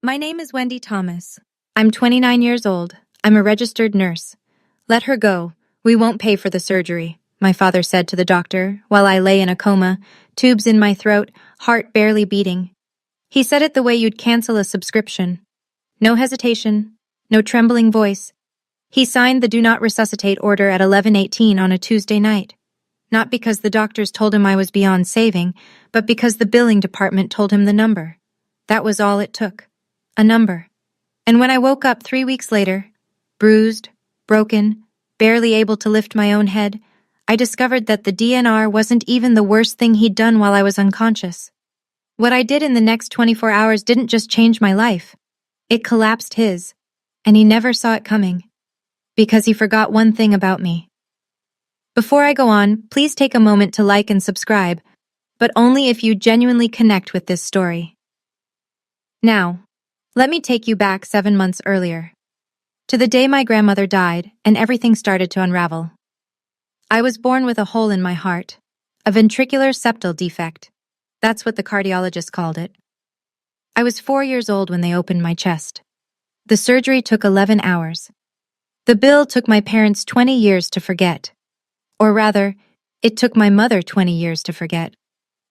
My name is Wendy Thomas. I'm 29 years old. I'm a registered nurse. Let her go. We won't pay for the surgery, my father said to the doctor while I lay in a coma, tubes in my throat, heart barely beating. He said it the way you'd cancel a subscription. No hesitation, no trembling voice. He signed the do not resuscitate order at 11:18 on a Tuesday night. Not because the doctors told him I was beyond saving, but because the billing department told him the number. That was all it took. A number. And when I woke up 3 weeks later, bruised, broken, barely able to lift my own head, I discovered that the DNR wasn't even the worst thing he'd done while I was unconscious. What I did in the next 24 hours didn't just change my life. It collapsed his, and he never saw it coming. Because he forgot one thing about me. Before I go on, please take a moment to like and subscribe, but only if you genuinely connect with this story. Now, let me take you back 7 months earlier, to the day my grandmother died and everything started to unravel. I was born with a hole in my heart, a ventricular septal defect. That's what the cardiologist called it. I was 4 years old when they opened my chest. The surgery took 11 hours. The bill took my parents 20 years to forget. Or rather, it took my mother 20 years to forget.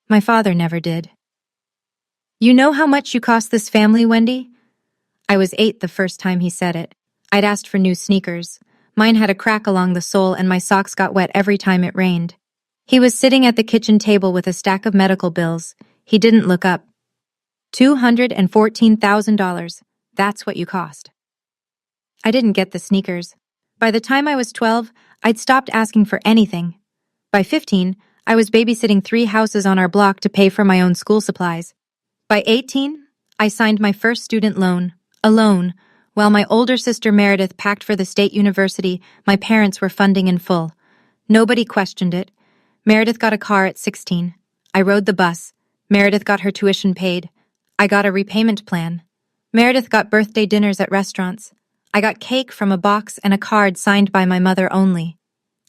My father never did. You know how much you cost this family, Wendy? I was 8 the first time he said it. I'd asked for new sneakers. Mine had a crack along the sole and my socks got wet every time it rained. He was sitting at the kitchen table with a stack of medical bills. He didn't look up. $214,000. That's what you cost. I didn't get the sneakers. By the time I was 12, I'd stopped asking for anything. By 15, I was babysitting 3 houses on our block to pay for my own school supplies. By 18, I signed my first student loan, alone, while my older sister Meredith packed for the state university my parents were funding in full. Nobody questioned it. Meredith got a car at 16. I rode the bus. Meredith got her tuition paid. I got a repayment plan. Meredith got birthday dinners at restaurants. I got cake from a box and a card signed by my mother only.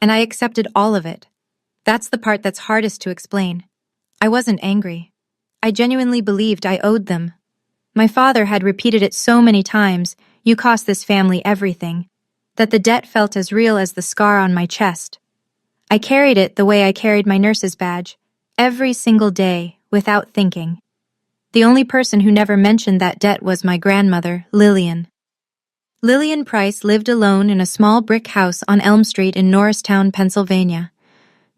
And I accepted all of it. That's the part that's hardest to explain. I wasn't angry. I genuinely believed I owed them. My father had repeated it so many times, you cost this family everything, that the debt felt as real as the scar on my chest. I carried it the way I carried my nurse's badge, every single day, without thinking. The only person who never mentioned that debt was my grandmother, Lillian. Lillian Price lived alone in a small brick house on Elm Street in Norristown, Pennsylvania.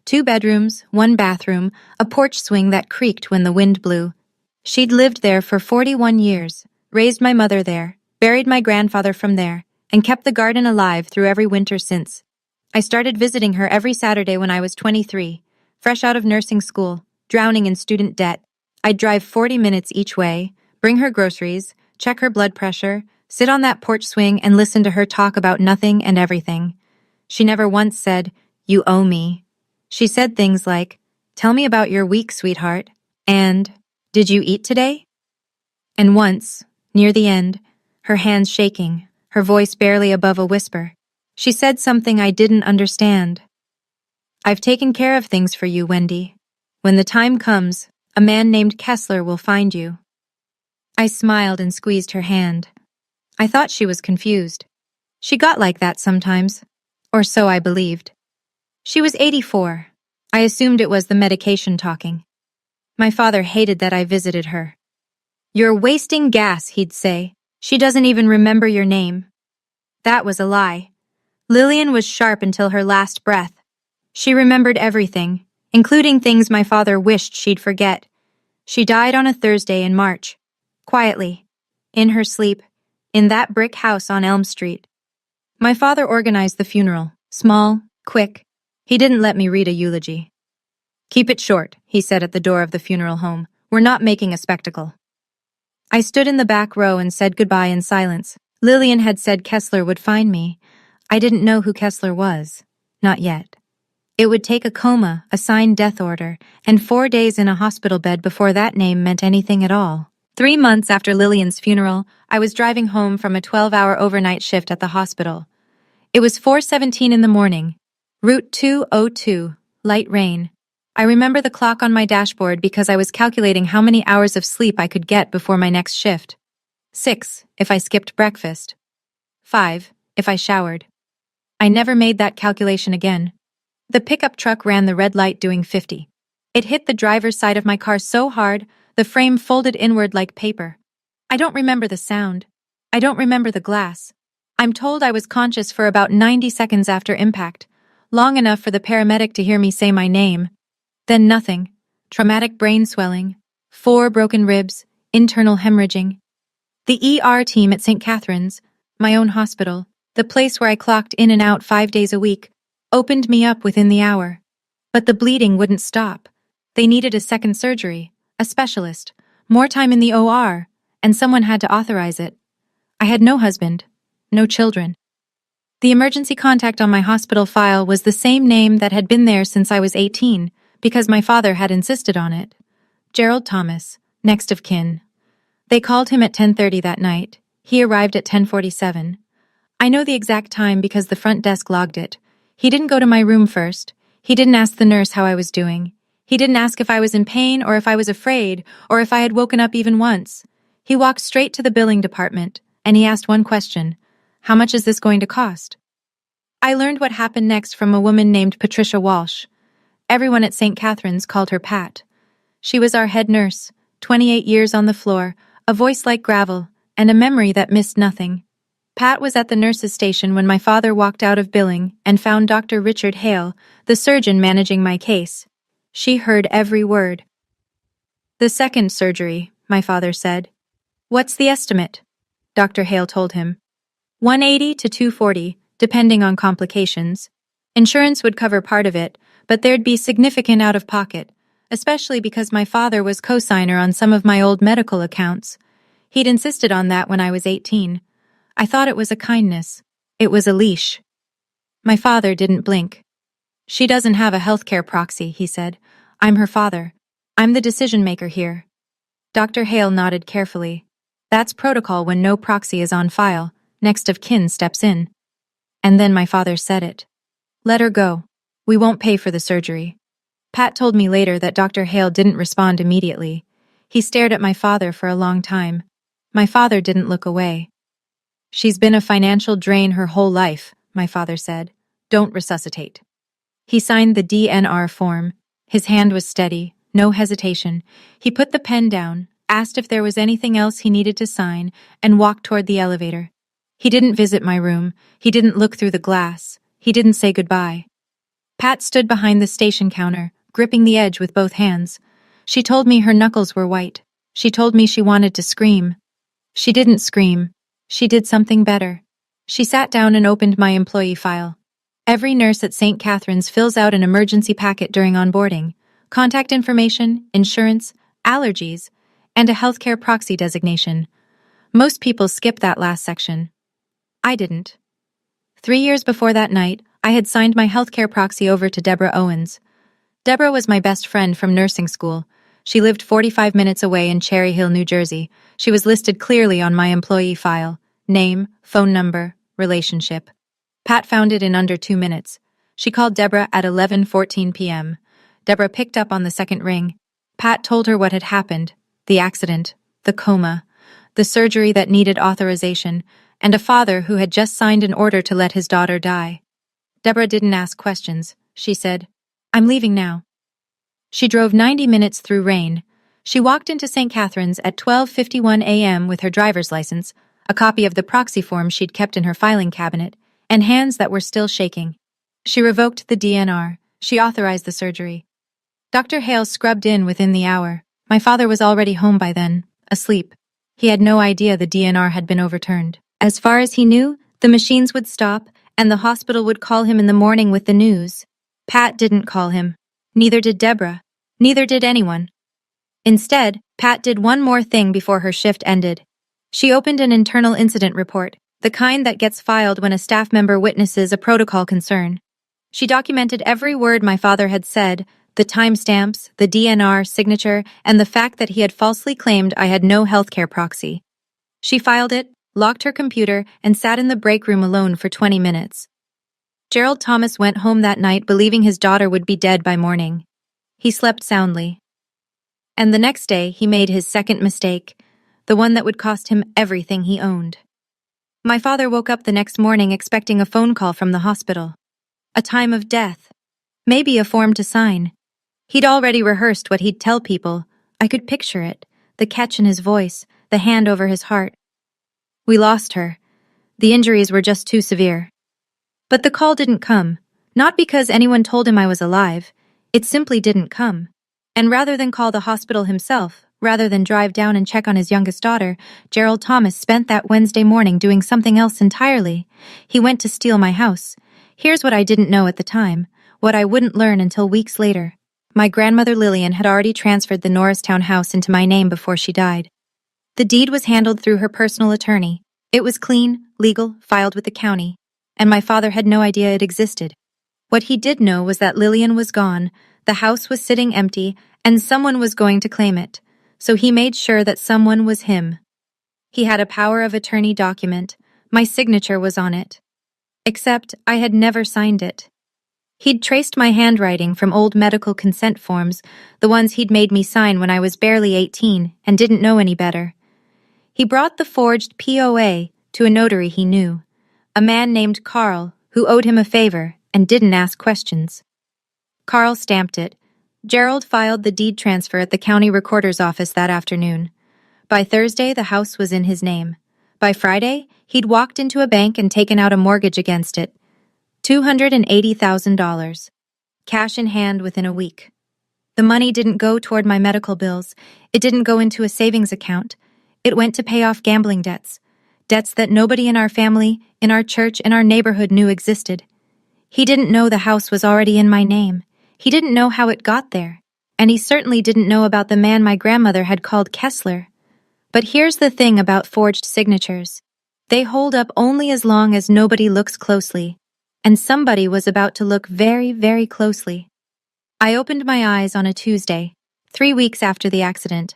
2 bedrooms, 1 bathroom, a porch swing that creaked when the wind blew. She'd lived there for 41 years, raised my mother there, buried my grandfather from there, and kept the garden alive through every winter since. I started visiting her every Saturday when I was 23, fresh out of nursing school, drowning in student debt. I'd drive 40 minutes each way, bring her groceries, check her blood pressure, sit on that porch swing and listen to her talk about nothing and everything. She never once said, "You owe me." She said things like, "Tell me about your week, sweetheart," and, "Did you eat today?" And once, near the end, her hands shaking, her voice barely above a whisper, she said something I didn't understand. "I've taken care of things for you, Wendy. When the time comes, a man named Kessler will find you." I smiled and squeezed her hand. I thought she was confused. She got like that sometimes, or so I believed. She was 84. I assumed it was the medication talking. My father hated that I visited her. "You're wasting gas," he'd say. "She doesn't even remember your name." That was a lie. Lillian was sharp until her last breath. She remembered everything, including things my father wished she'd forget. She died on a Thursday in March, quietly, in her sleep, in that brick house on Elm Street. My father organized the funeral, small, quick. He didn't let me read a eulogy. "Keep it short," he said at the door of the funeral home. "We're not making a spectacle." I stood in the back row and said goodbye in silence. Lillian had said Kessler would find me. I didn't know who Kessler was. Not yet. It would take a coma, a signed death order, and 4 days in a hospital bed before that name meant anything at all. 3 months after Lillian's funeral, I was driving home from a 12-hour overnight shift at the hospital. It was 4:17 in the morning. Route 202, light rain. I remember the clock on my dashboard because I was calculating how many hours of sleep I could get before my next shift. 6 if I skipped breakfast, 5 if I showered. I never made that calculation again. The pickup truck ran the red light doing 50. It hit the driver's side of my car so hard, the frame folded inward like paper. I don't remember the sound. I don't remember the glass. I'm told I was conscious for about 90 seconds after impact, long enough for the paramedic to hear me say my name. Then nothing. Traumatic brain swelling, 4 broken ribs, internal hemorrhaging. The ER team at St. Catherine's, my own hospital, the place where I clocked in and out 5 days a week, opened me up within the hour. But the bleeding wouldn't stop. They needed a second surgery, a specialist, more time in the OR, and someone had to authorize it. I had no husband, no children. The emergency contact on my hospital file was the same name that had been there since I was 18, because my father had insisted on it. Gerald Thomas, next of kin. They called him at 10:30 that night. He arrived at 10:47. I know the exact time because the front desk logged it. He didn't go to my room first. He didn't ask the nurse how I was doing. He didn't ask if I was in pain or if I was afraid or if I had woken up even once. He walked straight to the billing department, and he asked one question: how much is this going to cost? I learned what happened next from a woman named Patricia Walsh. Everyone at St. Catherine's called her Pat. She was our head nurse, 28 years on the floor, a voice like gravel, and a memory that missed nothing. Pat was at the nurse's station when my father walked out of billing and found Dr. Richard Hale, the surgeon managing my case. She heard every word. "The second surgery," my father said. "What's the estimate?" Dr. Hale told him. 180 to 240, depending on complications. Insurance would cover part of it, but there'd be significant out-of-pocket, especially because my father was co-signer on some of my old medical accounts. He'd insisted on that when I was 18. I thought it was a kindness. It was a leash. My father didn't blink. "She doesn't have a healthcare proxy," he said. "I'm her father. I'm the decision-maker here." Dr. Hale nodded carefully. That's protocol when no proxy is on file. Next of kin steps in. And then my father said it. "Let her go. We won't pay for the surgery." Pat told me later that Dr. Hale didn't respond immediately. He stared at my father for a long time. My father didn't look away. "She's been a financial drain her whole life," my father said. "Don't resuscitate." He signed the DNR form. His hand was steady, no hesitation. He put the pen down, asked if there was anything else he needed to sign, and walked toward the elevator. He didn't visit my room. He didn't look through the glass. He didn't say goodbye. Pat stood behind the station counter, gripping the edge with both hands. She told me her knuckles were white. She told me she wanted to scream. She didn't scream. She did something better. She sat down and opened my employee file. Every nurse at St. Catherine's fills out an emergency packet during onboarding: contact information, insurance, allergies, and a healthcare proxy designation. Most people skip that last section. I didn't. 3 years before that night, I had signed my healthcare proxy over to Deborah Owens. Deborah was my best friend from nursing school. She lived 45 minutes away in Cherry Hill, New Jersey. She was listed clearly on my employee file: name, phone number, relationship. Pat found it in under 2 minutes. She called Deborah at 11:14 p.m. Deborah picked up on the second ring. Pat told her what had happened: the accident, the coma, the surgery that needed authorization, and a father who had just signed an order to let his daughter die. Deborah didn't ask questions. She said, "I'm leaving now." She drove 90 minutes through rain. She walked into St. Catherine's at 12:51 a.m. with her driver's license, a copy of the proxy form she'd kept in her filing cabinet, and hands that were still shaking. She revoked the DNR. She authorized the surgery. Dr. Hale scrubbed in within the hour. My father was already home by then, asleep. He had no idea the DNR had been overturned. As far as he knew, the machines would stop, and the hospital would call him in the morning with the news. Pat didn't call him. Neither did Deborah. Neither did anyone. Instead, Pat did one more thing before her shift ended. She opened an internal incident report, the kind that gets filed when a staff member witnesses a protocol concern. She documented every word my father had said, the timestamps, the DNR signature, and the fact that he had falsely claimed I had no healthcare proxy. She filed it, locked her computer, and sat in the break room alone for 20 minutes. Gerald Thomas went home that night believing his daughter would be dead by morning. He slept soundly. And the next day, he made his second mistake. the one that would cost him everything he owned. My father woke up the next morning expecting a phone call from the hospital. A time of death. Maybe a form to sign. He'd already rehearsed what he'd tell people. I could picture it, the catch in his voice, the hand over his heart. We lost her. The injuries were just too severe. But the call didn't come, not because anyone told him I was alive. It simply didn't come. And rather than call the hospital himself, rather than drive down and check on his youngest daughter, Gerald Thomas spent that Wednesday morning doing something else entirely. He went to steal my house. Here's what I didn't know at the time, what I wouldn't learn until weeks later. My grandmother Lillian had already transferred the Norristown house into my name before she died. The deed was handled through her personal attorney. It was clean, legal, filed with the county, and my father had no idea it existed. What he did know was that Lillian was gone, the house was sitting empty, and someone was going to claim it, so he made sure that someone was him. He had a power of attorney document. My signature was on it. Except I had never signed it. He'd traced my handwriting from old medical consent forms, the ones he'd made me sign when I was barely 18 and didn't know any better. He brought the forged POA to a notary he knew, a man named Carl who owed him a favor and didn't ask questions. Carl stamped it. Gerald filed the deed transfer at the county recorder's office that afternoon. By Thursday, the house was in his name. By Friday, he'd walked into a bank and taken out a mortgage against it. $280,000. Cash in hand within a week. The money didn't go toward my medical bills. It didn't go into a savings account. It went to pay off gambling debts. Debts that nobody in our family, in our church, in our neighborhood knew existed. He didn't know the house was already in my name. He didn't know how it got there. And he certainly didn't know about the man my grandmother had called Kessler. But here's the thing about forged signatures. They hold up only as long as nobody looks closely. And somebody was about to look very, very closely. I opened my eyes on a Tuesday, 3 weeks after the accident.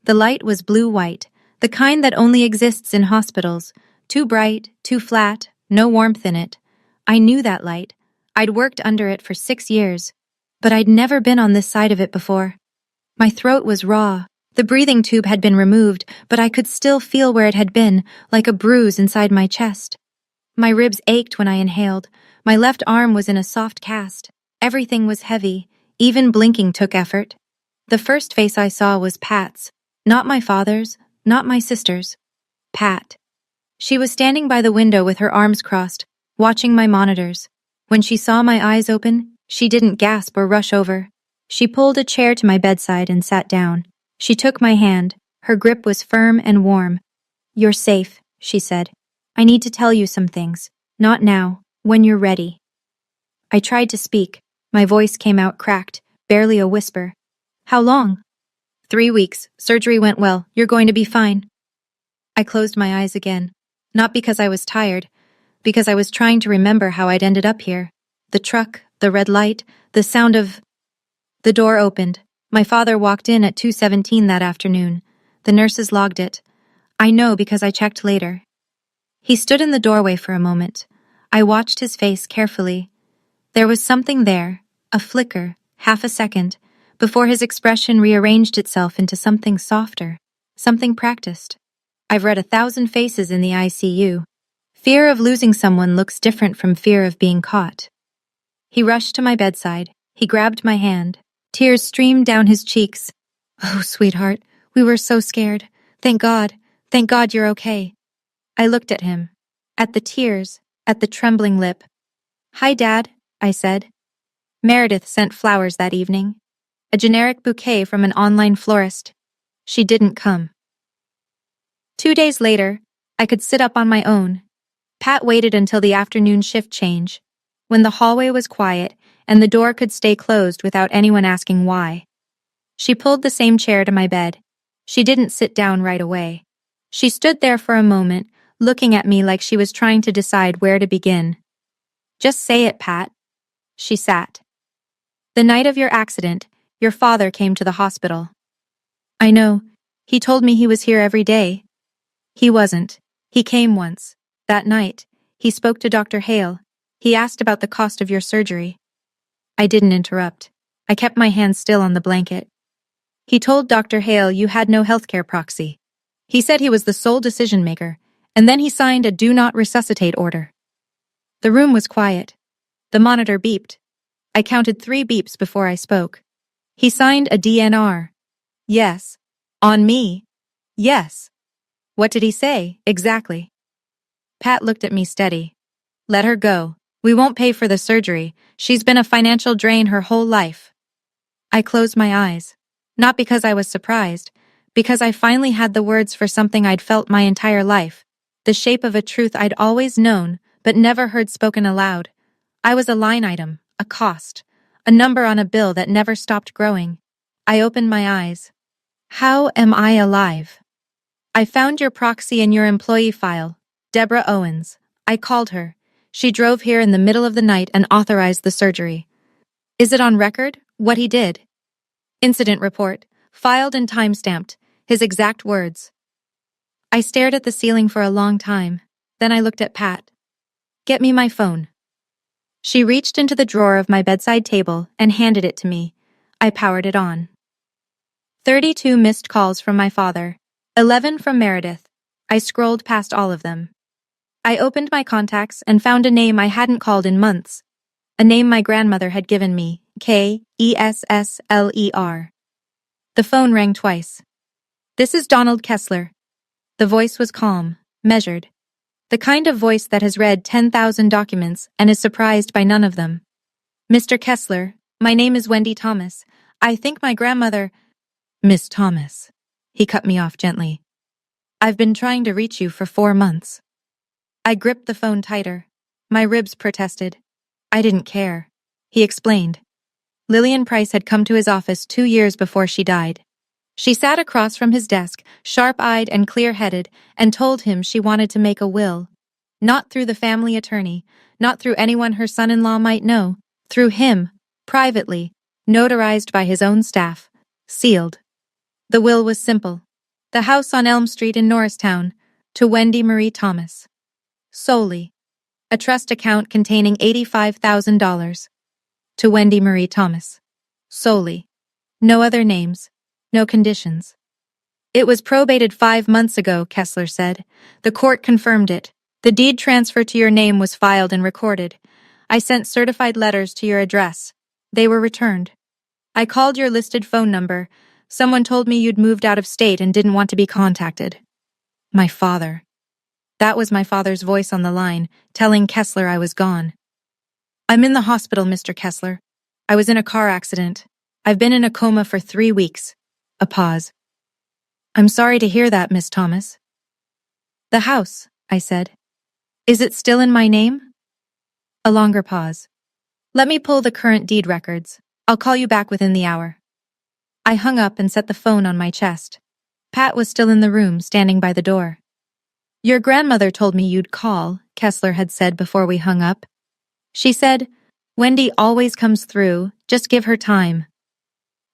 The light was blue-white, the kind that only exists in hospitals, too bright, too flat, no warmth in it. I knew that light. I'd worked under it for 6 years, but I'd never been on this side of it before. My throat was raw. The breathing tube had been removed, but I could still feel where it had been, like a bruise inside my chest. My ribs ached when I inhaled. My left arm was in a soft cast. Everything was heavy. Even blinking took effort. The first face I saw was Pat's. Not my father's, not my sister's. Pat. She was standing by the window with her arms crossed, watching my monitors. When she saw my eyes open, she didn't gasp or rush over. She pulled a chair to my bedside and sat down. She took my hand. Her grip was firm and warm. "You're safe," she said. "I need to tell you some things. Not now, when you're ready." I tried to speak. My voice came out cracked, barely a whisper. "How long?" 3 weeks. Surgery went well. You're going to be fine." I closed my eyes again. Not because I was tired, because I was trying to remember how I'd ended up here. The truck, the red light, the sound of... The door opened. My father walked in at 2:17 that afternoon. The nurses logged it. I know because I checked later. He stood in the doorway for a moment. I watched his face carefully. There was something there, a flicker, half a second, before his expression rearranged itself into something softer, something practiced. I've read 1,000 faces in the ICU. Fear of losing someone looks different from fear of being caught. He rushed to my bedside. He grabbed my hand. Tears streamed down his cheeks. "Oh, sweetheart, we were so scared. Thank God you're okay." I looked at him, at the tears, at the trembling lip. "Hi, Dad," I said. Meredith sent flowers that evening. A generic bouquet from an online florist. She didn't come. 2 days later, I could sit up on my own. Pat waited until the afternoon shift change, when the hallway was quiet and the door could stay closed without anyone asking why. She pulled the same chair to my bed. She didn't sit down right away. She stood there for a moment, looking at me like she was trying to decide where to begin. "Just say it, Pat." She sat. "The night of your accident, your father came to the hospital." "I know. He told me he was here every day." "He wasn't. He came once. That night, he spoke to Dr. Hale. He asked about the cost of your surgery." I didn't interrupt. I kept my hand still on the blanket. "He told Dr. Hale you had no healthcare proxy." He said he was the sole decision-maker, and then he signed a do not resuscitate order. The room was quiet. The monitor beeped. I counted 3 beeps before I spoke. He signed a DNR. Yes. On me. Yes. What did he say, exactly? Pat looked at me steady. Let her go. We won't pay for the surgery. She's been a financial drain her whole life. I closed my eyes. Not because I was surprised, because I finally had the words for something I'd felt my entire life, the shape of a truth I'd always known but never heard spoken aloud. I was a line item, a cost, a number on a bill that never stopped growing. I opened my eyes. How am I alive? I found your proxy in your employee file, Deborah Owens. I called her. She drove here in the middle of the night and authorized the surgery. Is it on record, what he did? Incident report, filed and time-stamped, his exact words. I stared at the ceiling for a long time. Then I looked at Pat. Get me my phone. She reached into the drawer of my bedside table and handed it to me. I powered it on. 32 missed calls from my father. 11 from Meredith. I scrolled past all of them. I opened my contacts and found a name I hadn't called in months. A name my grandmother had given me, Kessler. The phone rang twice. This is Donald Kessler. The voice was calm, measured. The kind of voice that has read 10,000 documents and is surprised by none of them. Mr. Kessler, my name is Wendy Thomas. I think my grandmother... Miss Thomas. He cut me off gently. I've been trying to reach you for 4 months. I gripped the phone tighter. My ribs protested. I didn't care. He explained. Lillian Price had come to his office 2 years before she died. She sat across from his desk, sharp-eyed and clear-headed, and told him she wanted to make a will. Not through the family attorney, not through anyone her son-in-law might know, through him, privately, notarized by his own staff, sealed. The will was simple. The house on Elm Street in Norristown, to Wendy Marie Thomas. Solely. A trust account containing $85,000. To Wendy Marie Thomas. Solely. No other names. No conditions. It was probated 5 months ago, Kessler said. The court confirmed it. The deed transfer to your name was filed and recorded. I sent certified letters to your address. They were returned. I called your listed phone number. Someone told me you'd moved out of state and didn't want to be contacted. My father. That was my father's voice on the line, telling Kessler I was gone. I'm in the hospital, Mr. Kessler. I was in a car accident. I've been in a coma for 3 weeks. A pause. I'm sorry to hear that, Miss Thomas. The house, I said. Is it still in my name? A longer pause. Let me pull the current deed records. I'll call you back within the hour. I hung up and set the phone on my chest. Pat was still in the room, standing by the door. Your grandmother told me you'd call, Kessler had said before we hung up. She said, Wendy always comes through, just give her time.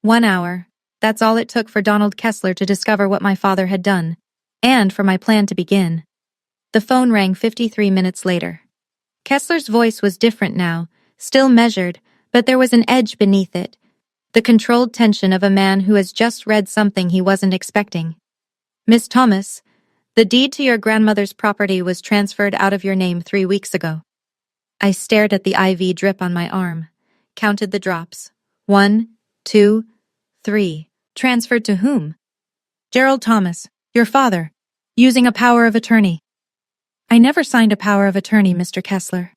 1 hour. That's all it took for Donald Kessler to discover what my father had done, and for my plan to begin. The phone rang 53 minutes later. Kessler's voice was different now, still measured, but there was an edge beneath it. The controlled tension of a man who has just read something he wasn't expecting. Miss Thomas, the deed to your grandmother's property was transferred out of your name 3 weeks ago. I stared at the IV drip on my arm, counted the drops. 1, 2, 3. Transferred to whom? Gerald Thomas, your father, using a power of attorney. I never signed a power of attorney, Mr. Kessler.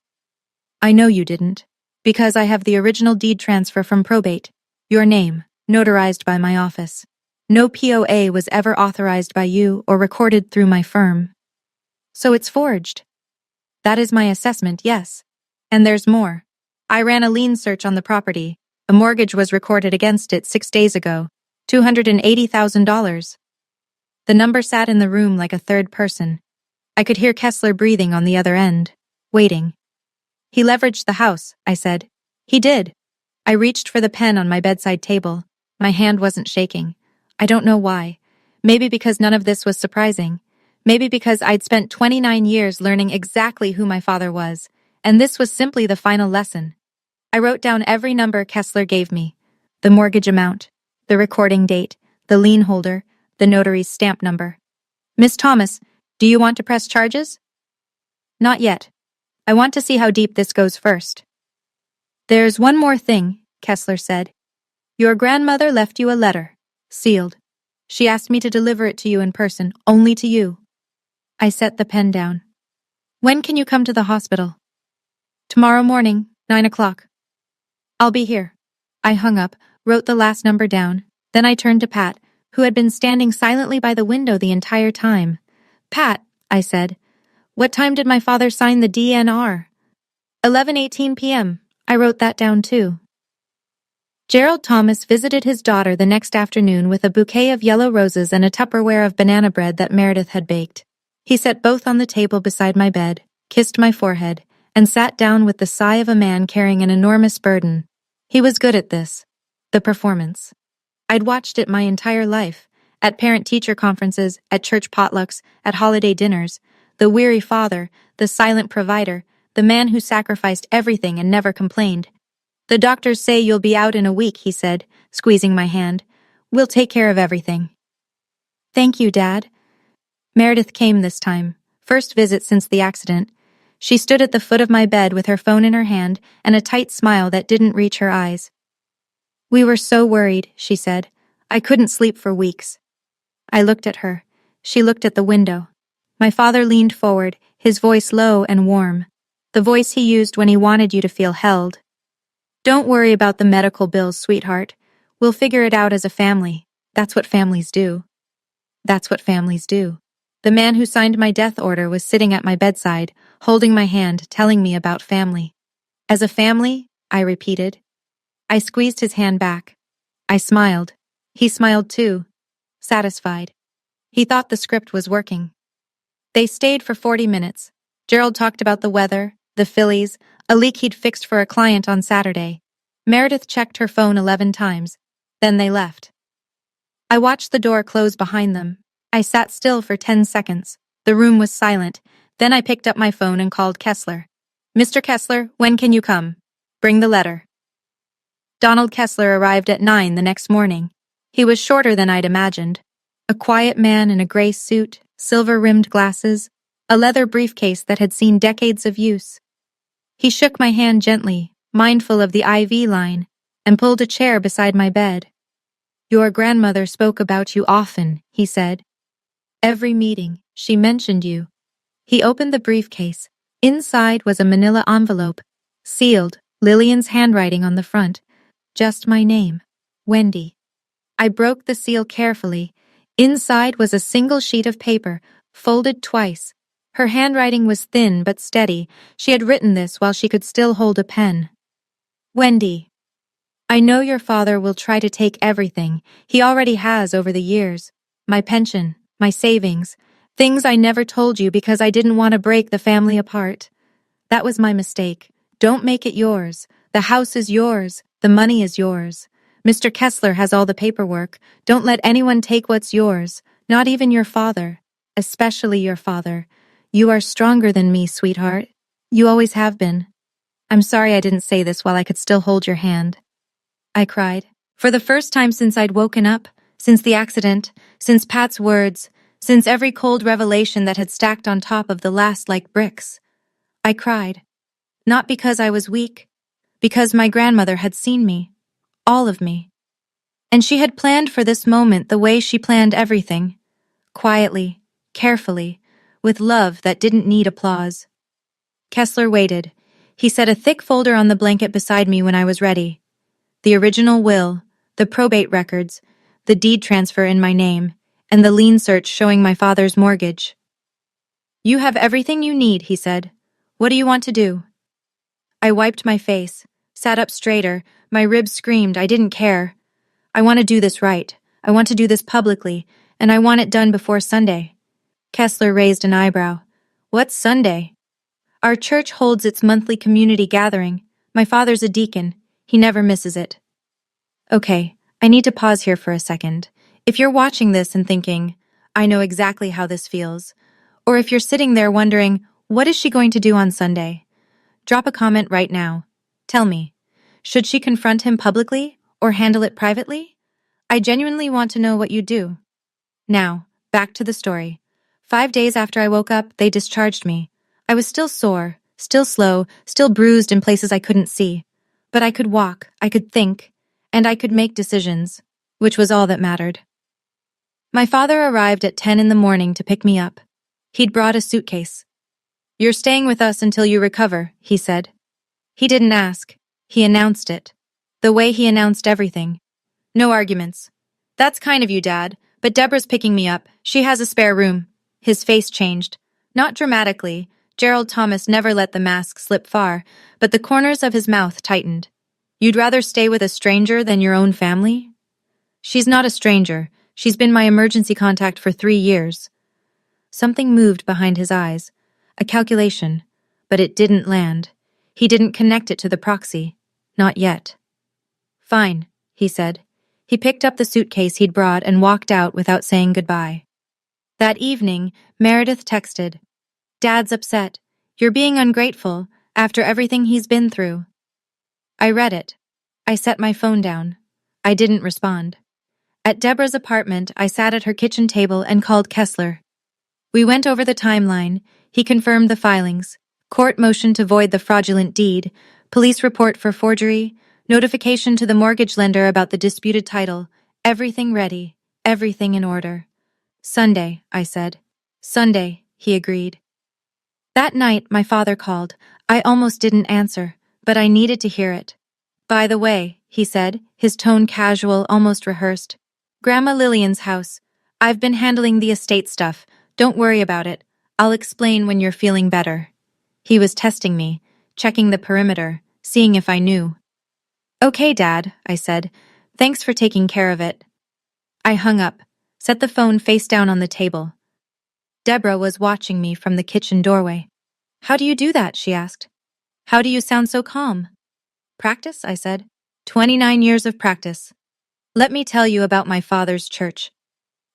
I know you didn't, because I have the original deed transfer from probate. Your name, notarized by my office. No POA was ever authorized by you or recorded through my firm. So it's forged. That is my assessment, yes. And there's more. I ran a lien search on the property. A mortgage was recorded against it 6 days ago. $280,000. The number sat in the room like a third person. I could hear Kessler breathing on the other end, waiting. He leveraged the house, I said. He did. I reached for the pen on my bedside table. My hand wasn't shaking. I don't know why. Maybe because none of this was surprising. Maybe because I'd spent 29 years learning exactly who my father was, and this was simply the final lesson. I wrote down every number Kessler gave me. The mortgage amount, the recording date, the lien holder, the notary's stamp number. Miss Thomas, do you want to press charges? Not yet. I want to see how deep this goes first. There's one more thing, Kessler said. Your grandmother left you a letter, sealed. She asked me to deliver it to you in person, only to you. I set the pen down. When can you come to the hospital? Tomorrow morning, 9 o'clock. I'll be here. I hung up, wrote the last number down. Then I turned to Pat, who had been standing silently by the window the entire time. Pat, I said, what time did my father sign the DNR? 11:18 p.m. I wrote that down too. Gerald Thomas visited his daughter the next afternoon with a bouquet of yellow roses and a Tupperware of banana bread that Meredith had baked. He set both on the table beside my bed, kissed my forehead, and sat down with the sigh of a man carrying an enormous burden. He was good at this. The performance. I'd watched it my entire life, at parent-teacher conferences, at church potlucks, at holiday dinners. The weary father, the silent provider, the man who sacrificed everything and never complained. The doctors say you'll be out in a week, he said, squeezing my hand. We'll take care of everything. Thank you, Dad. Meredith came this time, first visit since the accident. She stood at the foot of my bed with her phone in her hand and a tight smile that didn't reach her eyes. We were so worried, she said. I couldn't sleep for weeks. I looked at her. She looked at the window. My father leaned forward, his voice low and warm. The voice he used when he wanted you to feel held. Don't worry about the medical bills, sweetheart. We'll figure it out as a family. That's what families do. That's what families do. The man who signed my death order was sitting at my bedside, holding my hand, telling me about family. As a family, I repeated. I squeezed his hand back. I smiled. He smiled too, satisfied. He thought the script was working. They stayed for 40 minutes. Gerald talked about the weather, the Phillies, a leak he'd fixed for a client on Saturday. Meredith checked her phone 11 times. Then they left. I watched the door close behind them. I sat still for 10 seconds. The room was silent. Then I picked up my phone and called Kessler. Mr. Kessler, when can you come? Bring the letter. Donald Kessler arrived at 9 the next morning. He was shorter than I'd imagined. A quiet man in a gray suit, silver-rimmed glasses, a leather briefcase that had seen decades of use. He shook my hand gently, mindful of the IV line, and pulled a chair beside my bed. Your grandmother spoke about you often, he said. Every meeting, she mentioned you. He opened the briefcase. Inside was a manila envelope, sealed, Lillian's handwriting on the front. Just my name, Wendy. I broke the seal carefully. Inside was a single sheet of paper, folded twice. Her handwriting was thin but steady. She had written this while she could still hold a pen. Wendy, I know your father will try to take everything. He already has over the years. My pension, my savings, things I never told you because I didn't want to break the family apart. That was my mistake. Don't make it yours. The house is yours. The money is yours. Mr. Kessler has all the paperwork. Don't let anyone take what's yours, not even your father, especially your father. You are stronger than me, sweetheart. You always have been. I'm sorry I didn't say this while I could still hold your hand. I cried. For the first time since I'd woken up, since the accident, since Pat's words, since every cold revelation that had stacked on top of the last like bricks. I cried. Not because I was weak, because my grandmother had seen me. All of me. And she had planned for this moment the way she planned everything. Quietly, carefully, with love that didn't need applause. Kessler waited. He set a thick folder on the blanket beside me when I was ready. The original will, the probate records, the deed transfer in my name, and the lien search showing my father's mortgage. You have everything you need, he said. What do you want to do? I wiped my face, sat up straighter, my ribs screamed, I didn't care. I want to do this right. I want to do this publicly, and I want it done before Sunday. Kessler raised an eyebrow. What's Sunday? Our church holds its monthly community gathering. My father's a deacon. He never misses it. Okay, I need to pause here for a second. If you're watching this and thinking, I know exactly how this feels, or if you're sitting there wondering, what is she going to do on Sunday? Drop a comment right now. Tell me, should she confront him publicly or handle it privately? I genuinely want to know what you do. Now, back to the story. 5 days after I woke up, they discharged me. I was still sore, still slow, still bruised in places I couldn't see. But I could walk, I could think, and I could make decisions, which was all that mattered. My father arrived at 10 in the morning to pick me up. He'd brought a suitcase. "You're staying with us until you recover," he said. He didn't ask. He announced it. The way he announced everything. No arguments. "That's kind of you, Dad, but Deborah's picking me up. She has a spare room." His face changed. Not dramatically. Gerald Thomas never let the mask slip far, but the corners of his mouth tightened. "You'd rather stay with a stranger than your own family?" "She's not a stranger. She's been my emergency contact for 3 years. Something moved behind his eyes. A calculation. But it didn't land. He didn't connect it to the proxy. Not yet. "Fine," he said. He picked up the suitcase he'd brought and walked out without saying goodbye. That evening, Meredith texted, "Dad's upset. You're being ungrateful after everything he's been through." I read it. I set my phone down. I didn't respond. At Deborah's apartment, I sat at her kitchen table and called Kessler. We went over the timeline. He confirmed the filings. Court motion to void the fraudulent deed, police report for forgery, notification to the mortgage lender about the disputed title. Everything ready, everything in order. "Sunday," I said. "Sunday," he agreed. That night, my father called. I almost didn't answer, but I needed to hear it. "By the way," he said, his tone casual, almost rehearsed. "Grandma Lillian's house. I've been handling the estate stuff. Don't worry about it. I'll explain when you're feeling better." He was testing me, checking the perimeter, seeing if I knew. "Okay, Dad," I said. "Thanks for taking care of it." I hung up, set the phone face down on the table. Deborah was watching me from the kitchen doorway. "How do you do that?" she asked. "How do you sound so calm?" "Practice," I said. 29 years of practice. Let me tell you about my father's church.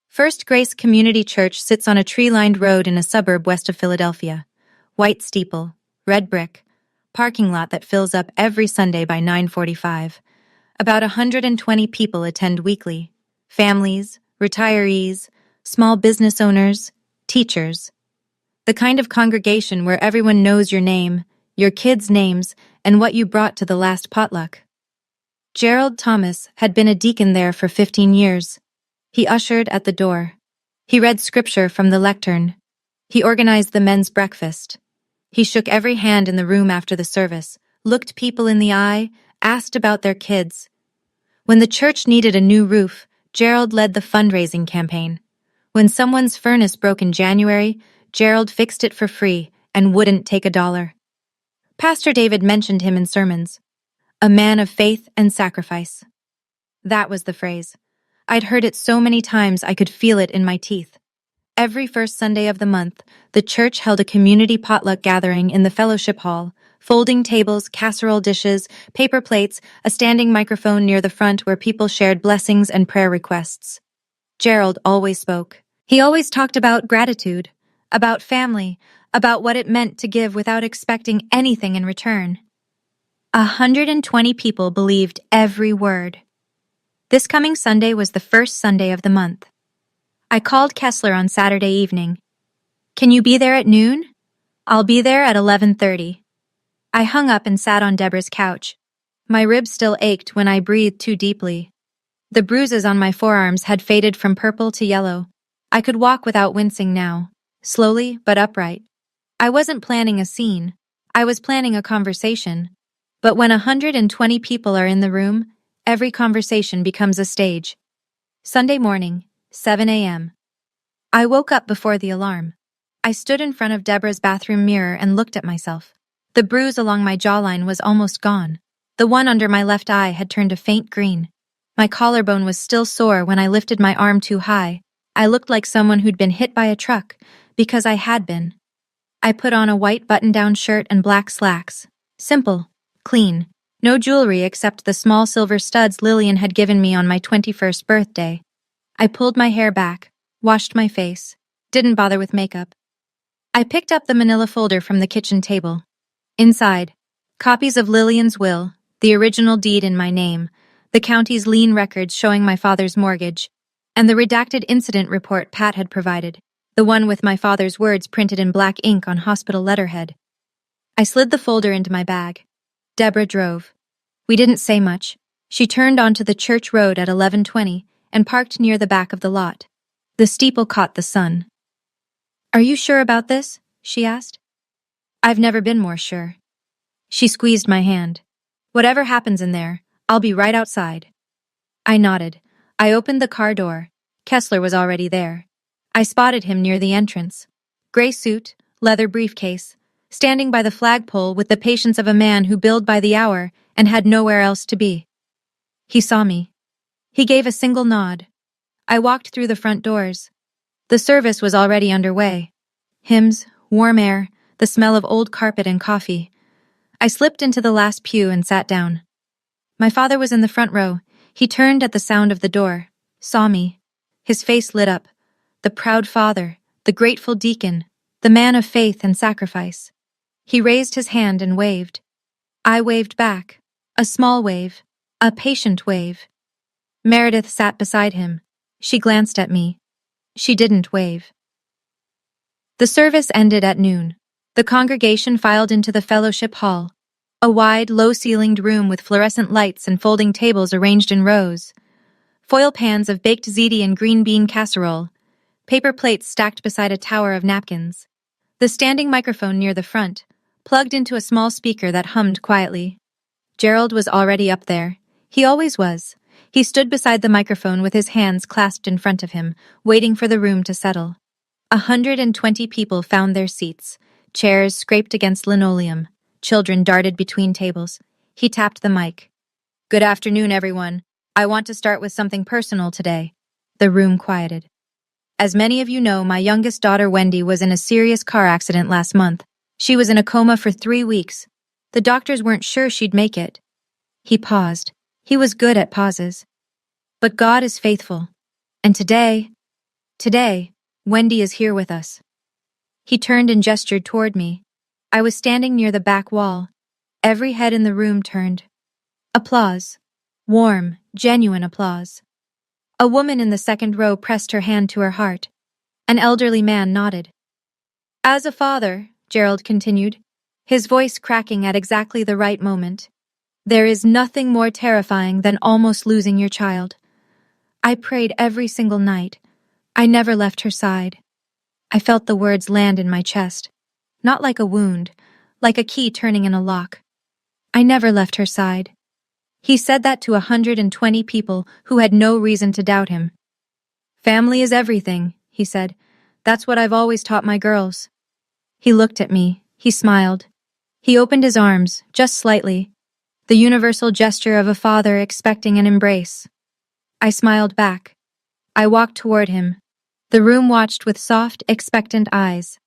First Grace Community Church sits on a tree-lined road in a suburb west of Philadelphia. White steeple, red brick, parking lot that fills up every Sunday by 9:45. About 120 people attend weekly. Families, retirees, small business owners, teachers. The kind of congregation where everyone knows your name, your kids' names, and what you brought to the last potluck. Gerald Thomas had been a deacon there for 15 years. He ushered at the door. He read scripture from the lectern. He organized the men's breakfast. He shook every hand in the room after the service, looked people in the eye, asked about their kids. When the church needed a new roof, Gerald led the fundraising campaign. When someone's furnace broke in January, Gerald fixed it for free and wouldn't take $1. Pastor David mentioned him in sermons. A man of faith and sacrifice. That was the phrase. I'd heard it so many times I could feel it in my teeth. Every first Sunday of the month, the church held a community potluck gathering in the fellowship hall, folding tables, casserole dishes, paper plates, a standing microphone near the front where people shared blessings and prayer requests. Gerald always spoke. He always talked about gratitude, about family, about what it meant to give without expecting anything in return. 120 people believed every word. This coming Sunday was the first Sunday of the month. I called Kessler on Saturday evening. "Can you be there at noon?" "I'll be there at 11:30. I hung up and sat on Deborah's couch. My ribs still ached when I breathed too deeply. The bruises on my forearms had faded from purple to yellow. I could walk without wincing now, slowly but upright. I wasn't planning a scene. I was planning a conversation. But when 120 people are in the room, every conversation becomes a stage. Sunday morning, 7 a.m. I woke up before the alarm. I stood in front of Deborah's bathroom mirror and looked at myself. The bruise along my jawline was almost gone. The one under my left eye had turned a faint green. My collarbone was still sore when I lifted my arm too high. I looked like someone who'd been hit by a truck, because I had been. I put on a white button-down shirt and black slacks. Simple. Clean. No jewelry except the small silver studs Lillian had given me on my 21st birthday. I pulled my hair back, washed my face, didn't bother with makeup. I picked up the manila folder from the kitchen table. Inside, copies of Lillian's will, the original deed in my name, the county's lien records showing my father's mortgage, and the redacted incident report Pat had provided. the one with my father's words printed in black ink on hospital letterhead. I slid the folder into my bag. Deborah drove. We didn't say much. She turned onto the church road at 11:20 and parked near the back of the lot. The steeple caught the sun. "Are you sure about this?" she asked. "I've never been more sure." She squeezed my hand. "Whatever happens in there, I'll be right outside." I nodded. I opened the car door. Kessler was already there. I spotted him near the entrance. Gray suit, leather briefcase, standing by the flagpole with the patience of a man who billed by the hour and had nowhere else to be. He saw me. He gave a single nod. I walked through the front doors. The service was already underway. Hymns, warm air, the smell of old carpet and coffee. I slipped into the last pew and sat down. My father was in the front row. He turned at the sound of the door, saw me. His face lit up. The proud father, the grateful deacon, the man of faith and sacrifice. He raised his hand and waved. I waved back. A small wave. A patient wave. Meredith sat beside him. She glanced at me. She didn't wave. The service ended at noon. The congregation filed into the fellowship hall, a wide, low-ceilinged room with fluorescent lights and folding tables arranged in rows. Foil pans of baked ziti and green bean casserole, paper plates stacked beside a tower of napkins. The standing microphone near the front, plugged into a small speaker that hummed quietly. Gerald was already up there. He always was. He stood beside the microphone with his hands clasped in front of him, waiting for the room to settle. 120 people found their seats. Chairs scraped against linoleum. Children darted between tables. He tapped the mic. "Good afternoon, everyone. I want to start with something personal today." The room quieted. "As many of you know, my youngest daughter Wendy was in a serious car accident last month. She was in a coma for 3 weeks. The doctors weren't sure she'd make it." He paused. He was good at pauses. "But God is faithful. And today, Wendy is here with us." He turned and gestured toward me. I was standing near the back wall. Every head in the room turned. Applause. Warm, genuine applause. A woman in the second row pressed her hand to her heart. An elderly man nodded. "As a father," Gerald continued, his voice cracking at exactly the right moment, "there is nothing more terrifying than almost losing your child. I prayed every single night. I never left her side." I felt the words land in my chest. Not like a wound, like a key turning in a lock. I never left her side. He said that to 120 people who had no reason to doubt him. "Family is everything," he said. "That's what I've always taught my girls." He looked at me. He smiled. He opened his arms, just slightly, the universal gesture of a father expecting an embrace. I smiled back. I walked toward him. The room watched with soft, expectant eyes.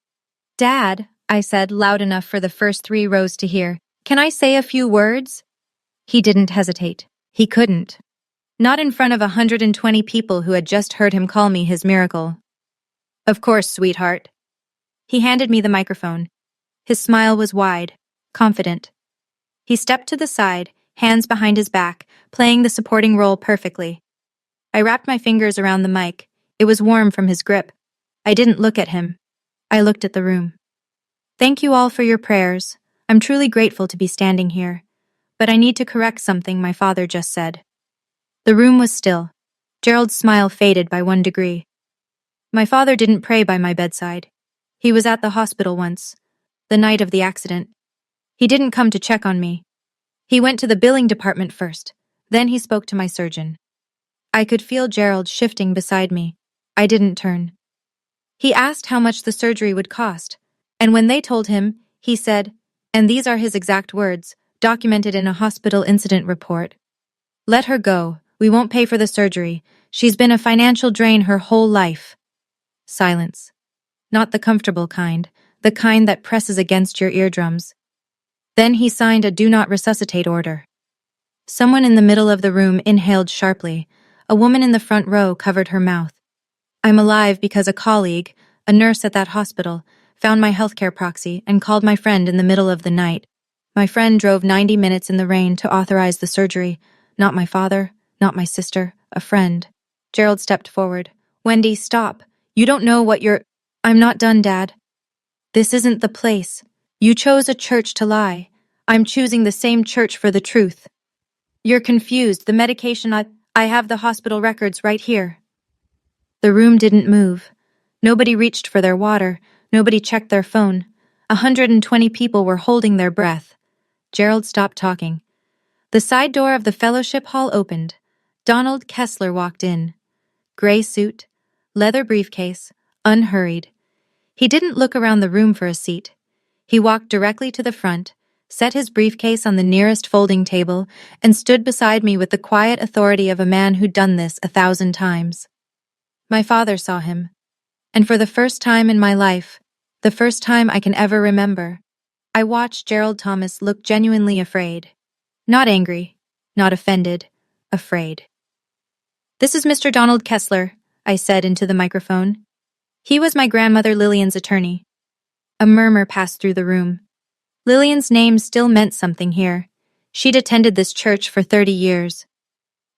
"Dad," I said, loud enough for the first 3 rows to hear, "can I say a few words?" He didn't hesitate. He couldn't. Not in front of 120 people who had just heard him call me his miracle. "Of course, sweetheart." He handed me the microphone. His smile was wide, confident. He stepped to the side, hands behind his back, playing the supporting role perfectly. I wrapped my fingers around the mic. It was warm from his grip. I didn't look at him. I looked at the room. "Thank you all for your prayers. I'm truly grateful to be standing here. But I need to correct something my father just said." The room was still. Gerald's smile faded by 1 degree. "My father didn't pray by my bedside. He was at the hospital once, the night of the accident. He didn't come to check on me. He went to the billing department first. Then he spoke to my surgeon." I could feel Gerald shifting beside me. I didn't turn. He asked how much the surgery would cost, and when they told him, he said, and these are his exact words, documented in a hospital incident report, "Let her go. We won't pay for the surgery. She's been a financial drain her whole life." Silence. Not the comfortable kind, the kind that presses against your eardrums. Then he signed a do not resuscitate order. Someone in the middle of the room inhaled sharply. A woman in the front row covered her mouth. I'm alive because a colleague, a nurse at that hospital, found my healthcare proxy and called my friend in the middle of the night. My friend drove 90 minutes in the rain to authorize the surgery. Not my father, not my sister, a friend. Gerald stepped forward. "Wendy, stop. You don't know what you're—" I'm not done, Dad. This isn't the place. You chose a church to lie. I'm choosing the same church for the truth. You're confused. The medication I have the hospital records right here. The room didn't move. Nobody reached for their water. Nobody checked their phone. 120 people were holding their breath. Gerald stopped talking. The side door of the fellowship hall opened. Donald Kessler walked in. Gray suit, leather briefcase, unhurried. He didn't look around the room for a seat. He walked directly to the front, set his briefcase on the nearest folding table, and stood beside me with the quiet authority of a man who'd done this 1,000 times. My father saw him. And for the first time in my life, the first time I can ever remember, I watched Gerald Thomas look genuinely afraid. Not angry, not offended, afraid. "This is Mr. Donald Kessler," I said into the microphone. He was my grandmother Lillian's attorney. A murmur passed through the room. Lillian's name still meant something here. She'd attended this church for 30 years.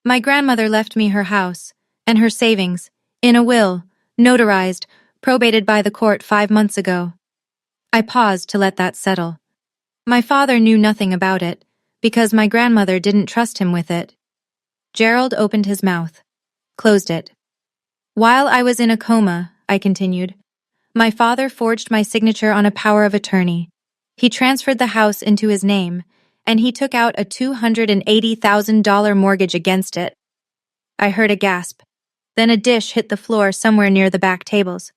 My grandmother left me her house and her savings in a will, notarized, probated by the court 5 months ago. I paused to let that settle. My father knew nothing about it because my grandmother didn't trust him with it. Gerald opened his mouth, closed it. "While I was in a coma," I continued, "my father forged my signature on a power of attorney. He transferred the house into his name, and he took out a $280,000 mortgage against it." I heard a gasp. Then a dish hit the floor somewhere near the back tables.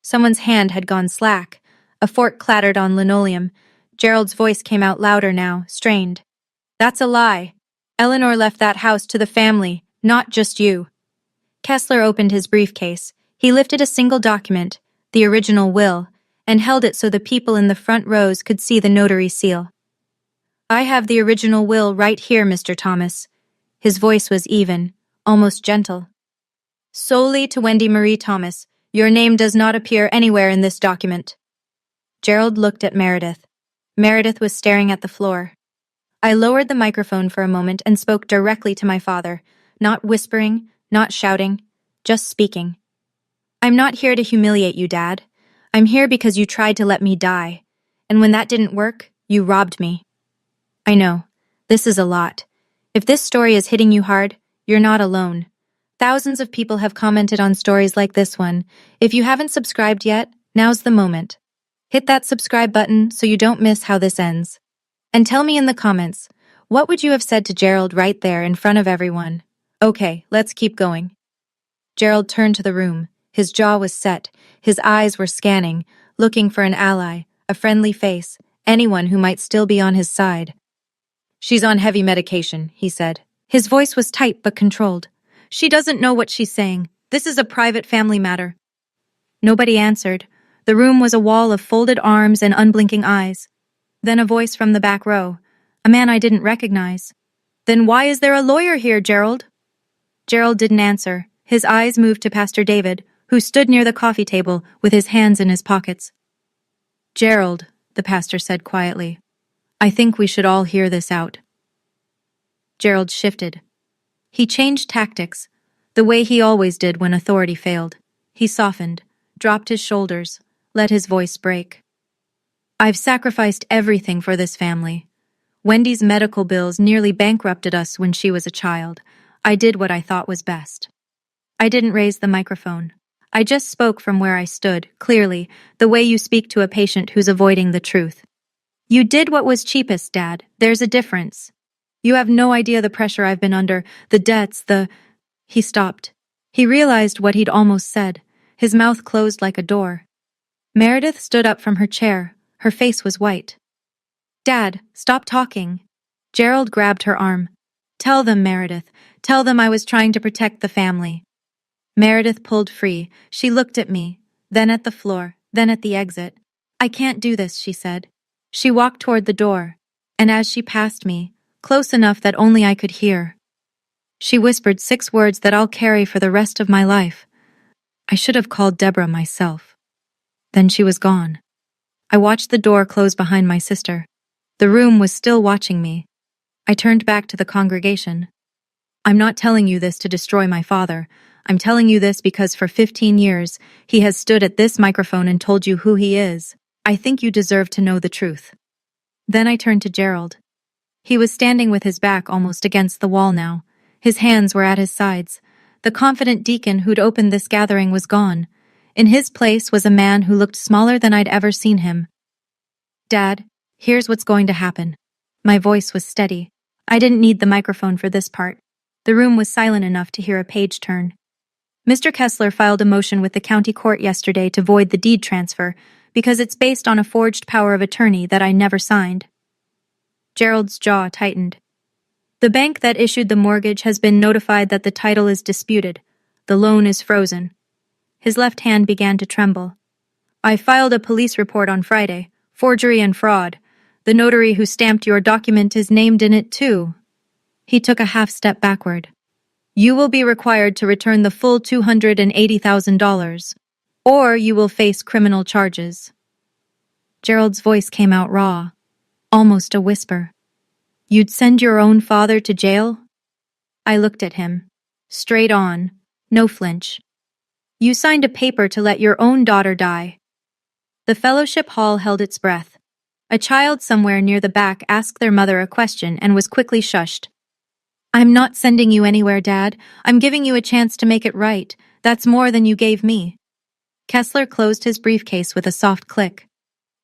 Someone's hand had gone slack. A fork clattered on linoleum. Gerald's voice came out louder now, strained. "That's a lie. Eleanor left that house to the family, not just you." Kessler opened his briefcase. He lifted a single document, the original will, and held it so the people in the front rows could see the notary seal. "I have the original will right here, Mr. Thomas." His voice was even, almost gentle. "Solely to Wendy Marie Thomas. Your name does not appear anywhere in this document." Gerald looked at Meredith. Meredith was staring at the floor. I lowered the microphone for a moment and spoke directly to my father, not whispering, not shouting, just speaking. "I'm not here to humiliate you, Dad. I'm here because you tried to let me die. And when that didn't work, you robbed me. I know, this is a lot. If this story is hitting you hard, you're not alone. Thousands of people have commented on stories like this one. If you haven't subscribed yet, now's the moment. Hit that subscribe button so you don't miss how this ends. And tell me in the comments, what would you have said to Gerald right there in front of everyone? Okay, let's keep going." Gerald turned to the room. His jaw was set. His eyes were scanning, looking for an ally, a friendly face, anyone who might still be on his side. "She's on heavy medication," he said. His voice was tight but controlled. "She doesn't know what she's saying. This is a private family matter." Nobody answered. The room was a wall of folded arms and unblinking eyes. Then a voice from the back row, a man I didn't recognize. "Then why is there a lawyer here, Gerald?" Gerald didn't answer. His eyes moved to Pastor David, who stood near the coffee table with his hands in his pockets. "Gerald," the pastor said quietly, "I think we should all hear this out." Gerald shifted. He changed tactics, the way he always did when authority failed. He softened, dropped his shoulders, let his voice break. "I've sacrificed everything for this family. Wendy's medical bills nearly bankrupted us when she was a child. I did what I thought was best." I didn't raise the microphone. I just spoke from where I stood, clearly, the way you speak to a patient who's avoiding the truth. "You did what was cheapest, Dad. There's a difference. You have no idea the pressure I've been under, the debts, the—" He stopped. He realized what he'd almost said. His mouth closed like a door. Meredith stood up from her chair. Her face was white. "Dad, stop talking." Gerald grabbed her arm. "Tell them, Meredith. Tell them I was trying to protect the family." Meredith pulled free. She looked at me, then at the floor, then at the exit. "I can't do this," she said. She walked toward the door, and as she passed me, close enough that only I could hear, she whispered 6 words that I'll carry for the rest of my life. I should have called Deborah myself. Then she was gone. I watched the door close behind my sister. The room was still watching me. I turned back to the congregation. "I'm not telling you this to destroy my father. I'm telling you this because for 15 years, he has stood at this microphone and told you who he is. I think you deserve to know the truth." Then I turned to Gerald. He was standing with his back almost against the wall now. His hands were at his sides. The confident deacon who'd opened this gathering was gone. In his place was a man who looked smaller than I'd ever seen him. "Dad, here's what's going to happen." My voice was steady. I didn't need the microphone for this part. The room was silent enough to hear a page turn. "Mr. Kessler filed a motion with the county court yesterday to void the deed transfer because it's based on a forged power of attorney that I never signed." Gerald's jaw tightened. "The bank that issued the mortgage has been notified that the title is disputed. The loan is frozen." His left hand began to tremble. "I filed a police report on Friday. Forgery and fraud. The notary who stamped your document is named in it too." He took a half step backward. "You will be required to return the full $280,000, or you will face criminal charges." Gerald's voice came out raw, almost a whisper. "You'd send your own father to jail?" I looked at him. Straight on, no flinch. "You signed a paper to let your own daughter die." The fellowship hall held its breath. A child somewhere near the back asked their mother a question and was quickly shushed. "I'm not sending you anywhere, Dad. I'm giving you a chance to make it right. That's more than you gave me." Kessler closed his briefcase with a soft click.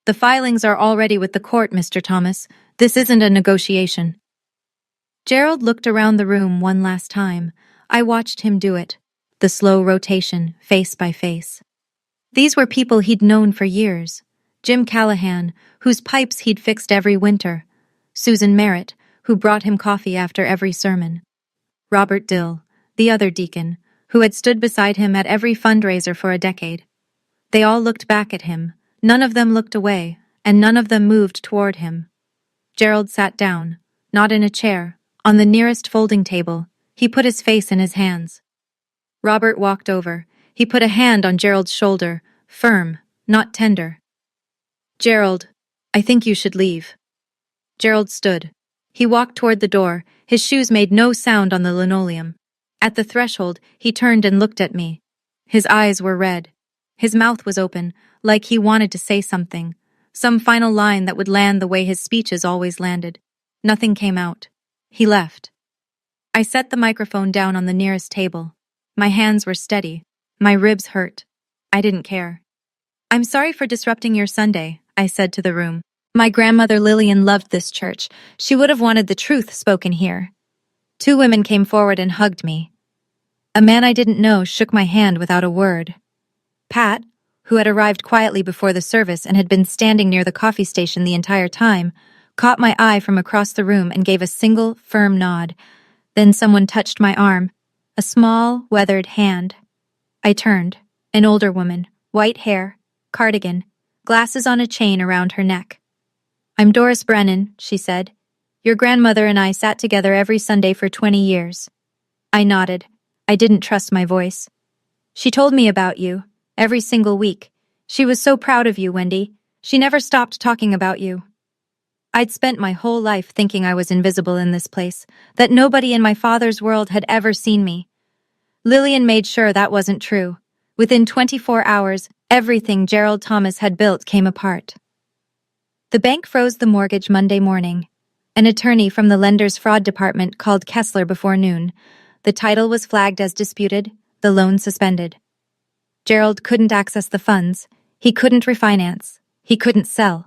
"The filings are already with the court, Mr. Thomas. This isn't a negotiation." Gerald looked around the room one last time. I watched him do it. The slow rotation, face by face. These were people he'd known for years. Jim Callahan, whose pipes he'd fixed every winter. Susan Merritt, who brought him coffee after every sermon. Robert Dill, the other deacon, who had stood beside him at every fundraiser for a decade. They all looked back at him. None of them looked away, and none of them moved toward him. Gerald sat down, not in a chair, on the nearest folding table. He put his face in his hands. Robert walked over. He put a hand on Gerald's shoulder, firm, not tender. "Gerald, I think you should leave." Gerald stood. He walked toward the door. His shoes made no sound on the linoleum. At the threshold, he turned and looked at me. His eyes were red. His mouth was open, like he wanted to say something, some final line that would land the way his speeches always landed. Nothing came out. He left. I set the microphone down on the nearest table. My hands were steady. My ribs hurt. I didn't care. "I'm sorry for disrupting your Sunday," I said to the room. "My grandmother Lillian loved this church. She would have wanted the truth spoken here." 2 women came forward and hugged me. A man I didn't know shook my hand without a word. Pat, who had arrived quietly before the service and had been standing near the coffee station the entire time, caught my eye from across the room and gave a single, firm nod. Then someone touched my arm, a small, weathered hand. I turned. An older woman, white hair, cardigan, glasses on a chain around her neck. "I'm Doris Brennan," she said. "Your grandmother and I sat together every Sunday for 20 years. I nodded. I didn't trust my voice. "She told me about you, every single week. She was so proud of you, Wendy. She never stopped talking about you." I'd spent my whole life thinking I was invisible in this place, that nobody in my father's world had ever seen me. Lillian made sure that wasn't true. Within 24 hours, everything Gerald Thomas had built came apart. The bank froze the mortgage Monday morning. An attorney from the lender's fraud department called Kessler before noon. The title was flagged as disputed, the loan suspended. Gerald couldn't access the funds. He couldn't refinance. He couldn't sell.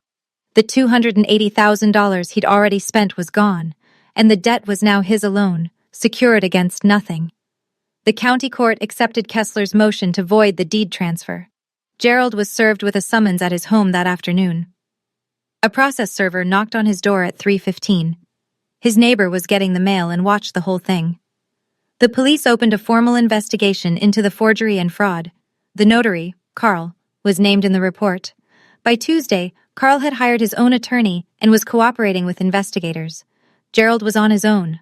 The $280,000 he'd already spent was gone, and the debt was now his alone, secured against nothing. The county court accepted Kessler's motion to void the deed transfer. Gerald was served with a summons at his home that afternoon. A process server knocked on his door at 3:15. His neighbor was getting the mail and watched the whole thing. The police opened a formal investigation into the forgery and fraud. The notary, Carl, was named in the report. By Tuesday, Carl had hired his own attorney and was cooperating with investigators. Gerald was on his own.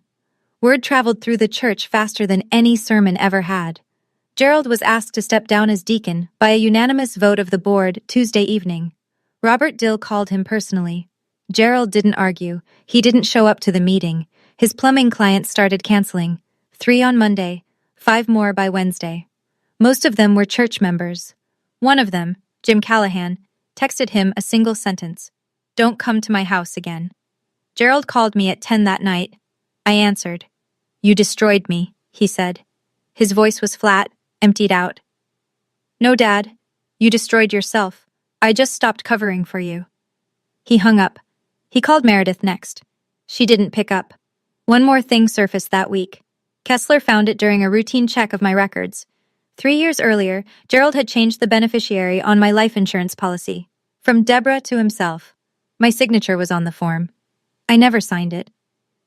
Word traveled through the church faster than any sermon ever had. Gerald was asked to step down as deacon by a unanimous vote of the board Tuesday evening. Robert Dill called him personally. Gerald didn't argue. He didn't show up to the meeting. His plumbing clients started canceling. 3 on Monday, 5 more by Wednesday. Most of them were church members. One of them, Jim Callahan, texted him a single sentence: "Don't come to my house again." Gerald called me at 10 that night. I answered. "You destroyed me," he said. His voice was flat, emptied out. "No, Dad. You destroyed yourself. I just stopped covering for you." He hung up. He called Meredith next. She didn't pick up. One more thing surfaced that week. Kessler found it during a routine check of my records. 3 years earlier, Gerald had changed the beneficiary on my life insurance policy, from Deborah to himself. My signature was on the form. I never signed it.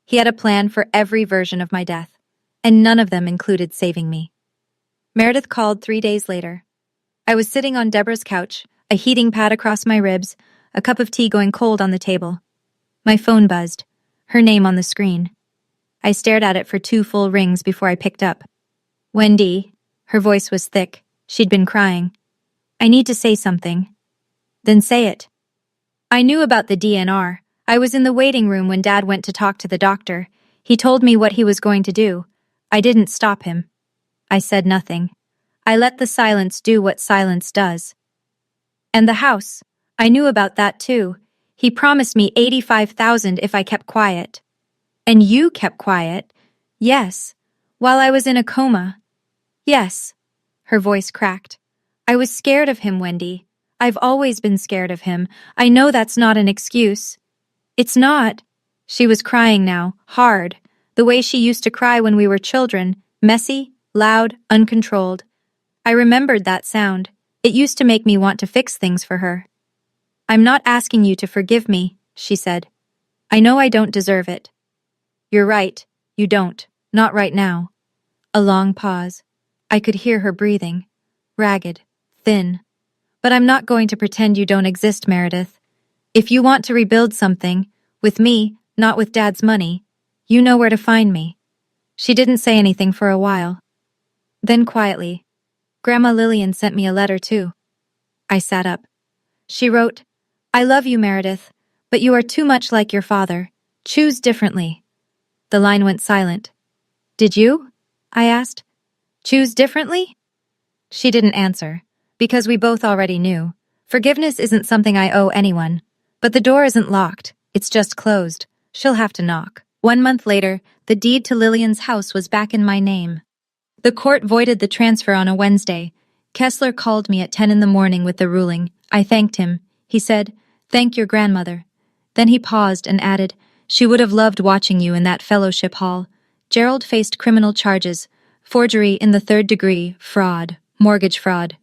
He had a plan for every version of my death, and none of them included saving me. Meredith called 3 days later. I was sitting on Deborah's couch, a heating pad across my ribs, a cup of tea going cold on the table. My phone buzzed, her name on the screen. I stared at it for 2 full rings before I picked up. "Wendy." Her voice was thick. She'd been crying. "I need to say something." "Then say it." I knew about the DNR. I was in the waiting room when Dad went to talk to the doctor. He told me what he was going to do. I didn't stop him. I said nothing. I let the silence do what silence does. And the house. I knew about that too. He promised me $85,000 if I kept quiet. And you kept quiet. Yes. While I was in a coma. Yes. Her voice cracked. I was scared of him, Wendy. I've always been scared of him. I know that's not an excuse. It's not. She was crying now, hard, the way she used to cry when we were children, messy, loud, uncontrolled. I remembered that sound. It used to make me want to fix things for her. "I'm not asking you to forgive me," she said. "I know I don't deserve it." "You're right. You don't. Not right now." A long pause. I could hear her breathing. Ragged. Thin. "But I'm not going to pretend you don't exist, Meredith. If you want to rebuild something, with me, not with Dad's money, you know where to find me." She didn't say anything for a while. Then quietly, "Grandma Lillian sent me a letter too." I sat up. She wrote, "I love you, Meredith, but you are too much like your father. Choose differently." The line went silent. "Did you?" I asked. "Choose differently?" She didn't answer, because we both already knew. Forgiveness isn't something I owe anyone. But the door isn't locked, it's just closed. She'll have to knock. 1 month later, the deed to Lillian's house was back in my name. The court voided the transfer on a Wednesday. Kessler called me at 10 in the morning with the ruling. I thanked him. He said, "Thank your grandmother." Then he paused and added, "She would have loved watching you in that fellowship hall." Gerald faced criminal charges, forgery in the 3rd degree, fraud, mortgage fraud.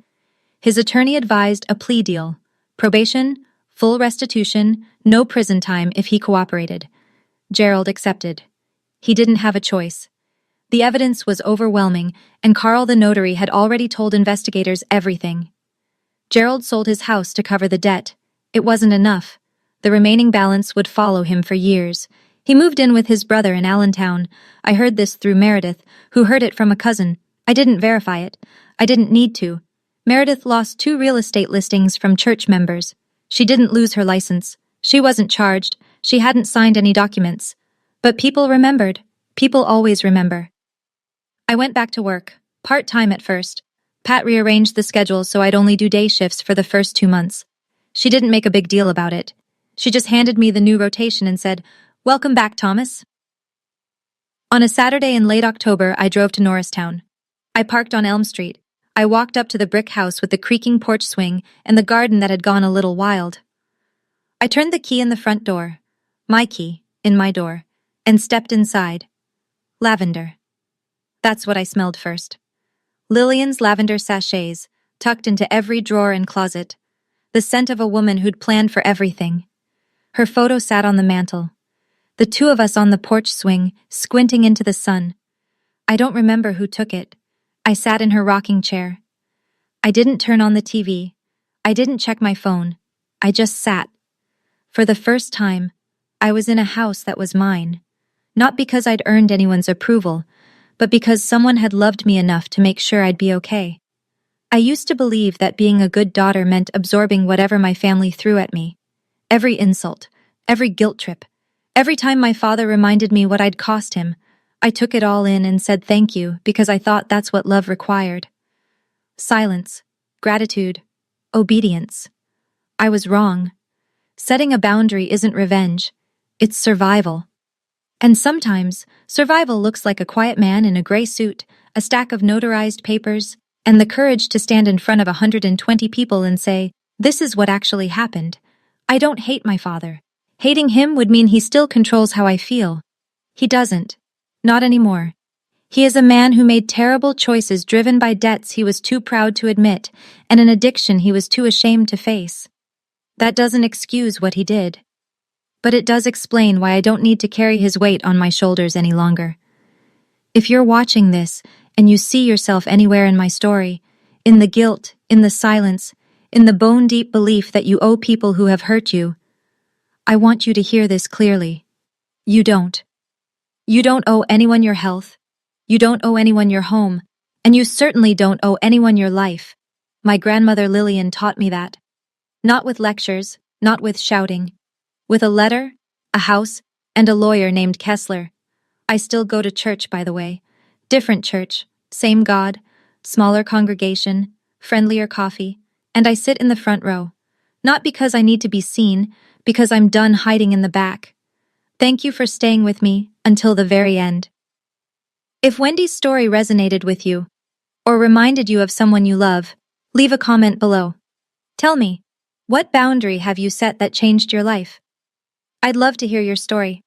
His attorney advised a plea deal. Probation, full restitution, no prison time if he cooperated. Gerald accepted. He didn't have a choice. The evidence was overwhelming, and Carl the notary had already told investigators everything. Gerald sold his house to cover the debt. It wasn't enough. The remaining balance would follow him for years. He moved in with his brother in Allentown. I heard this through Meredith, who heard it from a cousin. I didn't verify it. I didn't need to. Meredith lost 2 real estate listings from church members. She didn't lose her license. She wasn't charged. She hadn't signed any documents. But people remembered. People always remember. I went back to work, part-time at first. Pat rearranged the schedule so I'd only do day shifts for the first 2 months. She didn't make a big deal about it. She just handed me the new rotation and said, "Welcome back, Thomas." On a Saturday in late October, I drove to Norristown. I parked on Elm Street. I walked up to the brick house with the creaking porch swing and the garden that had gone a little wild. I turned the key in the front door, my key, in my door, and stepped inside. Lavender. That's what I smelled first. Lillian's lavender sachets, tucked into every drawer and closet. The scent of a woman who'd planned for everything. Her photo sat on the mantel. The 2 of us on the porch swing, squinting into the sun. I don't remember who took it. I sat in her rocking chair. I didn't turn on the TV. I didn't check my phone. I just sat. For the first time, I was in a house that was mine. Not because I'd earned anyone's approval, but because someone had loved me enough to make sure I'd be okay. I used to believe that being a good daughter meant absorbing whatever my family threw at me. Every insult, every guilt trip, every time my father reminded me what I'd cost him, I took it all in and said thank you because I thought that's what love required. Silence, gratitude, obedience. I was wrong. Setting a boundary isn't revenge, it's survival. And sometimes, survival looks like a quiet man in a gray suit, a stack of notarized papers, and the courage to stand in front of 120 people and say, "This is what actually happened. I don't hate my father. Hating him would mean he still controls how I feel. He doesn't. Not anymore. He is a man who made terrible choices driven by debts he was too proud to admit and an addiction he was too ashamed to face. That doesn't excuse what he did. But it does explain why I don't need to carry his weight on my shoulders any longer. If you're watching this and you see yourself anywhere in my story, in the guilt, in the silence, in the bone-deep belief that you owe people who have hurt you, I want you to hear this clearly. You don't. You don't owe anyone your health. You don't owe anyone your home. And you certainly don't owe anyone your life. My grandmother Lillian taught me that. Not with lectures, not with shouting. With a letter, a house, and a lawyer named Kessler. I still go to church, by the way. Different church, same God, smaller congregation, friendlier coffee, and I sit in the front row. Not because I need to be seen, because I'm done hiding in the back. Thank you for staying with me until the very end. If Wendy's story resonated with you, or reminded you of someone you love, leave a comment below. Tell me, what boundary have you set that changed your life? I'd love to hear your story.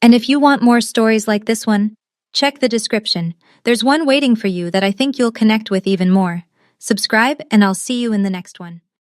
And if you want more stories like this one, check the description. There's one waiting for you that I think you'll connect with even more. Subscribe, and I'll see you in the next one.